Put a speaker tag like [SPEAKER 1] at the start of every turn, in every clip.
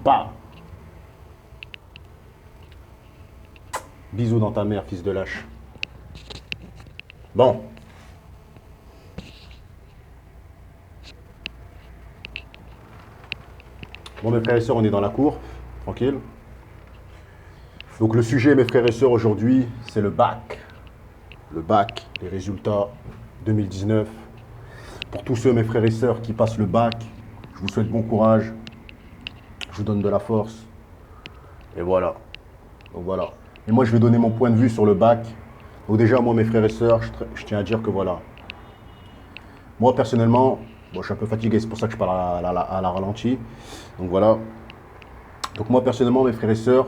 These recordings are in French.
[SPEAKER 1] Bah, bisous dans ta mère, fils de lâche. Bon, bon mes frères et sœurs, on est dans la cour, tranquille. Donc le sujet, mes frères et sœurs, aujourd'hui, c'est le bac. Le bac, les résultats 2019. Pour tous ceux, mes frères et sœurs, qui passent le bac, je vous souhaite bon courage. Je vous donne de la force. Et voilà. Donc voilà. Et moi, je vais donner mon point de vue sur le bac. Donc déjà, moi, mes frères et sœurs, je tiens à dire que voilà. Moi, personnellement, bon, je suis un peu fatigué, c'est pour ça que je parle à la ralentie. Donc voilà. Donc moi, personnellement, mes frères et sœurs,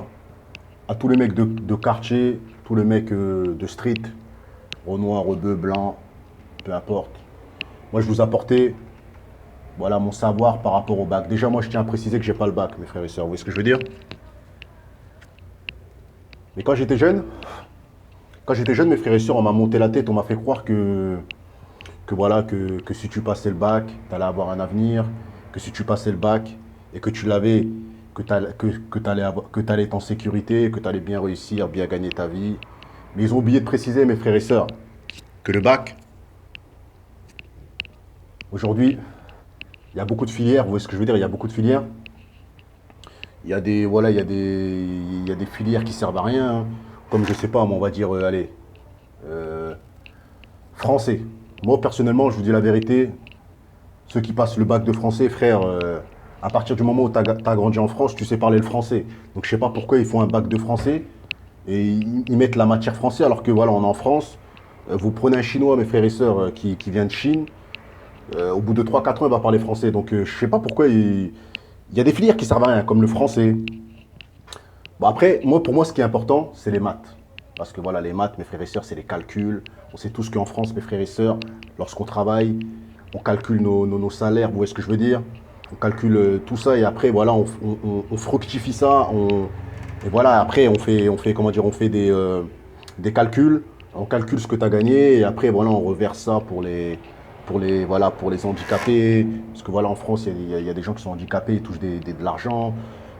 [SPEAKER 1] à tous les mecs de quartier, tous les mecs de street, Renoir, rebeu, blanc, peu importe. Moi, je vous apportais voilà, mon savoir par rapport au bac. Déjà, moi, je tiens à préciser que j'ai pas le bac, mes frères et sœurs. Vous voyez ce que je veux dire? Mais quand j'étais jeune, mes frères et sœurs, on m'a monté la tête, on m'a fait croire que voilà, que si tu passais le bac, tu allais avoir un avenir, que si tu passais le bac et que tu l'avais, que t'allais être en sécurité, que tu allais bien réussir, bien gagner ta vie. Mais ils ont oublié de préciser, mes frères et sœurs, que le bac, aujourd'hui, il y a beaucoup de filières, vous voyez ce que je veux dire, il y a beaucoup de filières. Il y a des, voilà, il y a des filières qui servent à rien, hein. Comme je sais pas, moi, on va dire, allez, euh, français. Moi, personnellement, je vous dis la vérité, ceux qui passent le bac de français, frère, à partir du moment où tu as grandi en France, tu sais parler le français. Donc je sais pas pourquoi ils font un bac de français et ils mettent la matière français alors que voilà, on est en France. Vous prenez un Chinois, mes frères et sœurs, qui vient de Chine, au bout de 3 4 ans, il va parler français. Donc je sais pas pourquoi il y a des filières qui servent à rien, comme le français. Bon après, moi, pour moi, ce qui est important, c'est les maths. Parce que voilà, les maths, mes frères et sœurs, c'est les calculs. On sait tous qu'en France, mes frères et sœurs, lorsqu'on travaille, on calcule nos salaires, vous voyez ce que je veux dire? On calcule tout ça et après, voilà, on fructifie ça. Et voilà, après, comment dire, on fait des calculs. On calcule ce que tu as gagné et après, voilà, on reverse ça voilà, pour les handicapés. Parce que voilà, en France, il y a des gens qui sont handicapés, ils touchent de l'argent.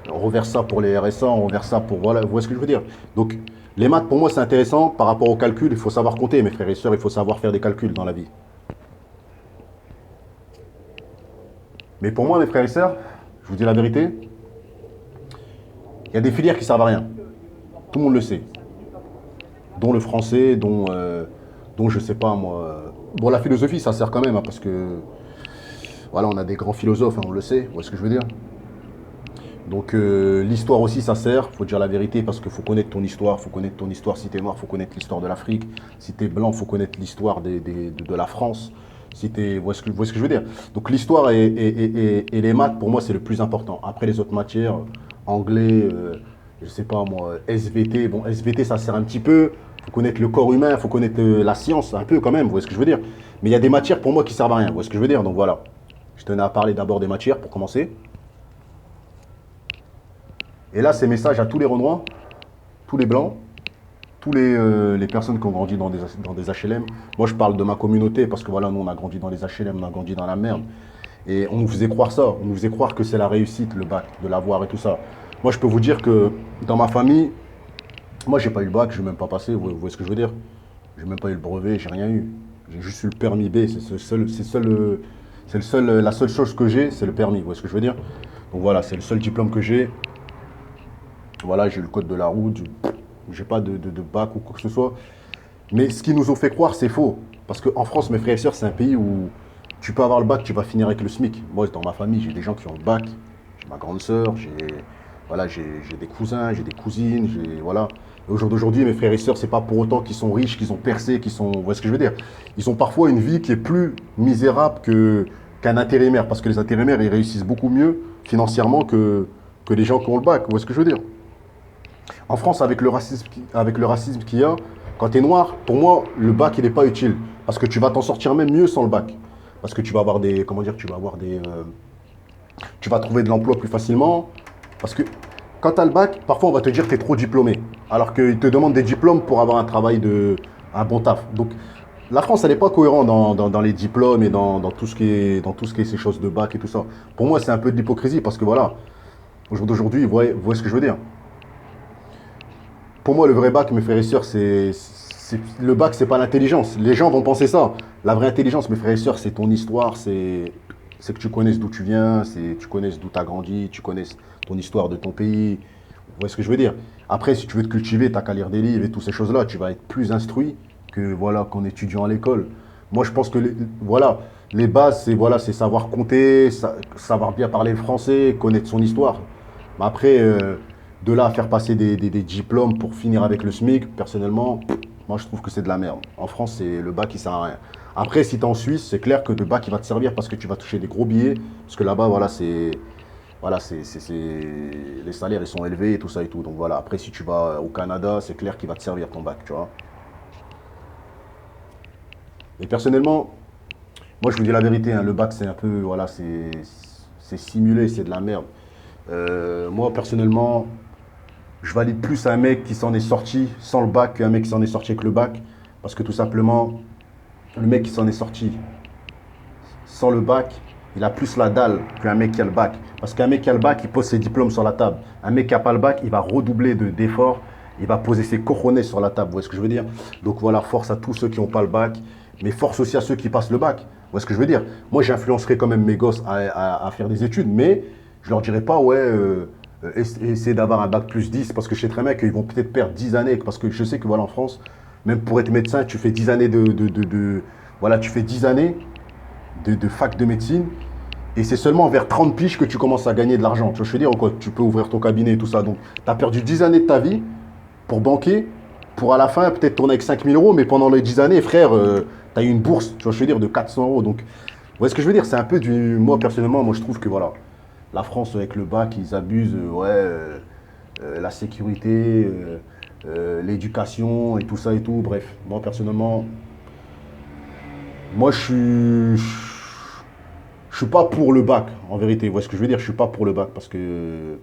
[SPEAKER 1] On reverse ça pour les RSA, on reverse ça pour... Voilà, vous voyez ce que je veux dire? Donc, les maths, pour moi, c'est intéressant par rapport au calcul. Il faut savoir compter, mes frères et sœurs, il faut savoir faire des calculs dans la vie. Mais pour moi, mes frères et sœurs, je vous dis la vérité, il y a des filières qui servent à rien. Tout le monde le sait. Dont le français, dont je sais pas moi. Bon, la philosophie, ça sert quand même, hein, parce que voilà, on a des grands philosophes, hein, on le sait. Vous voyez ce que je veux dire? Donc l'histoire aussi, ça sert, faut dire la vérité, parce qu'il faut connaître ton histoire, faut connaître ton histoire si t'es noir, faut connaître l'histoire de l'Afrique. Si t'es blanc, faut connaître l'histoire de la France. Si t'es, vous voyez ce que je veux dire? Donc l'histoire et les maths, pour moi, c'est le plus important. Après les autres matières, anglais, je sais pas moi, SVT, bon, SVT, ça sert un petit peu. Faut connaître le corps humain, faut connaître la science, un peu quand même, vous voyez ce que je veux dire? Mais il y a des matières pour moi qui servent à rien, vous voyez ce que je veux dire? Donc voilà, je tenais à parler d'abord des matières pour commencer. Et là, c'est message à tous les Renois, tous les Blancs, tous les personnes qui ont grandi dans des HLM. Moi, je parle de ma communauté parce que voilà, nous, on a grandi dans les HLM, on a grandi dans la merde. Et on nous faisait croire ça, on nous faisait croire que c'est la réussite, le bac, de l'avoir et tout ça. Moi, je peux vous dire que dans ma famille, moi, j'ai pas eu le bac, je n'ai même pas passé, vous voyez ce que je veux dire? J'ai même pas eu le brevet, j'ai rien eu. J'ai juste eu le permis B, la seule chose que j'ai, c'est le permis, vous voyez ce que je veux dire? Donc voilà, c'est le seul diplôme que j'ai. Voilà, j'ai le code de la route, j'ai pas de bac ou quoi que ce soit. Mais ce qu'ils nous ont fait croire, c'est faux. Parce qu'en France, mes frères et sœurs, c'est un pays où tu peux avoir le bac, tu vas finir avec le SMIC. Moi, dans ma famille, j'ai des gens qui ont le bac. J'ai ma grande sœur, voilà, j'ai des cousins, j'ai des cousines, voilà. Et au jour d'aujourd'hui, mes frères et sœurs, c'est pas pour autant qu'ils sont riches, qu'ils ont percé, vous voyez ce que je veux dire? Ils ont parfois une vie qui est plus misérable qu'un intérimaire. Parce que les intérimaires, ils réussissent beaucoup mieux financièrement que les gens qui ont le bac. Vous voyez ce que je veux dire? En France, avec le racisme qu'il y a, quand tu es noir, pour moi, le bac, il n'est pas utile. Parce que tu vas t'en sortir même mieux sans le bac. Parce que tu vas avoir des, comment dire, tu vas trouver de l'emploi plus facilement. Parce que quand tu as le bac, parfois on va te dire que tu es trop diplômé. Alors qu'ils te demandent des diplômes pour avoir un bon taf. Donc la France, elle n'est pas cohérente dans les diplômes et dans tout ce qui est ces choses de bac et tout ça. Pour moi, c'est un peu de l'hypocrisie parce que voilà, Au jour d'aujourd'hui, vous voyez ce que je veux dire. Pour moi, le vrai bac, mes frères et sœurs, le bac, c'est pas l'intelligence. Les gens vont penser ça. La vraie intelligence, mes frères et sœurs, c'est ton histoire, c'est que tu connaisses d'où tu viens, c'est tu connaisses d'où tu as grandi, tu connaisses ton histoire de ton pays. Vous voyez ce que je veux dire? Après, si tu veux te cultiver, t'as qu'à lire des livres et toutes ces choses-là. Tu vas être plus instruit que voilà qu'en étudiant à l'école. Moi, je pense que voilà, les bases, c'est savoir compter, savoir bien parler le français, connaître son histoire. Mais après, de là à faire passer des diplômes pour finir avec le SMIC, personnellement, moi je trouve que c'est de la merde. En France, c'est le bac qui sert à rien. Après, si tu es en Suisse, c'est clair que le bac il va te servir parce que tu vas toucher des gros billets. Parce que là-bas, les salaires ils sont élevés et tout ça et tout. Donc voilà, après, si tu vas au Canada, c'est clair qu'il va te servir ton bac, tu vois. Et personnellement, moi je vous dis la vérité, hein, le bac c'est un peu, voilà, c'est simulé, c'est de la merde. Moi personnellement, je valide plus un mec qui s'en est sorti sans le bac qu'un mec qui s'en est sorti avec le bac. Parce que tout simplement, le mec qui s'en est sorti sans le bac, il a plus la dalle qu'un mec qui a le bac. Parce qu'un mec qui a le bac, il pose ses diplômes sur la table. Un mec qui n'a pas le bac, il va redoubler d'efforts. Il va poser ses cojones sur la table. Vous voyez ce que je veux dire? Donc voilà, force à tous ceux qui n'ont pas le bac. Mais force aussi à ceux qui passent le bac. Vous voyez ce que je veux dire? Moi, j'influencerai quand même mes gosses à faire des études. Mais je leur dirai pas, ouais, essayer d'avoir un bac plus 10. Parce que je sais très bien qu'ils vont peut-être perdre 10 années. Parce que je sais que voilà, en France, même pour être médecin, tu fais 10 années voilà, tu fais 10 années de fac de médecine. Et c'est seulement vers 30 piges que tu commences à gagner de l'argent. Tu vois, je veux dire, quoi, tu peux ouvrir ton cabinet et tout ça. Donc, tu as perdu 10 années de ta vie pour banquer, pour à la fin peut-être tourner avec 5 000 euros, mais pendant les 10 années, frère, tu as eu une bourse, tu vois, je veux dire, de 400 euros. Donc, vous voyez ce que je veux dire? C'est un peu du. Moi, personnellement, moi, je trouve que voilà, la France, avec le bac, ils abusent, la sécurité, l'éducation et tout ça et tout. Bref, moi, personnellement, moi, je suis pas pour le bac, en vérité. Vous voyez ce que je veux dire? Je suis pas pour le bac parce que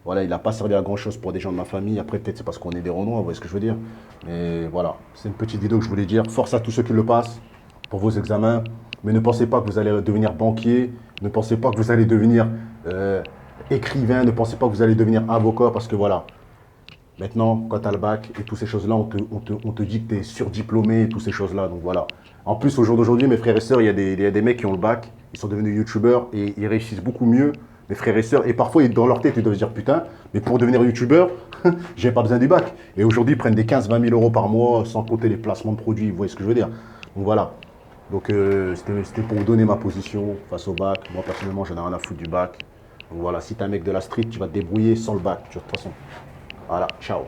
[SPEAKER 1] voilà, il n'a pas servi à grand chose pour des gens de ma famille. Après, peut-être c'est parce qu'on est des Renois, vous voyez ce que je veux dire? Mais voilà, c'est une petite vidéo que je voulais dire. Force à tous ceux qui le passent pour vos examens. Mais ne pensez pas que vous allez devenir banquier. Ne pensez pas que vous allez devenir euh, écrivain. Ne pensez pas que vous allez devenir avocat parce que voilà, maintenant, quand tu as le bac et toutes ces choses-là, on te dit que tu es surdiplômé et toutes ces choses-là. Donc voilà. En plus, au jour d'aujourd'hui, mes frères et sœurs, il y a des mecs qui ont le bac, ils sont devenus youtubeurs et ils réussissent beaucoup mieux, mes frères et sœurs. Et parfois, dans leur tête, ils doivent se dire putain, mais pour devenir youtubeur, j'ai pas besoin du bac. Et aujourd'hui, ils prennent des 15-20 000 euros par mois sans compter les placements de produits. Vous voyez ce que je veux dire? Donc voilà. Donc c'était pour vous donner ma position face au bac. Moi, personnellement, j'en ai rien à foutre du bac. Donc voilà, si t'es un mec de la street, tu vas te débrouiller sans le bac, de toute façon. Voilà, ciao.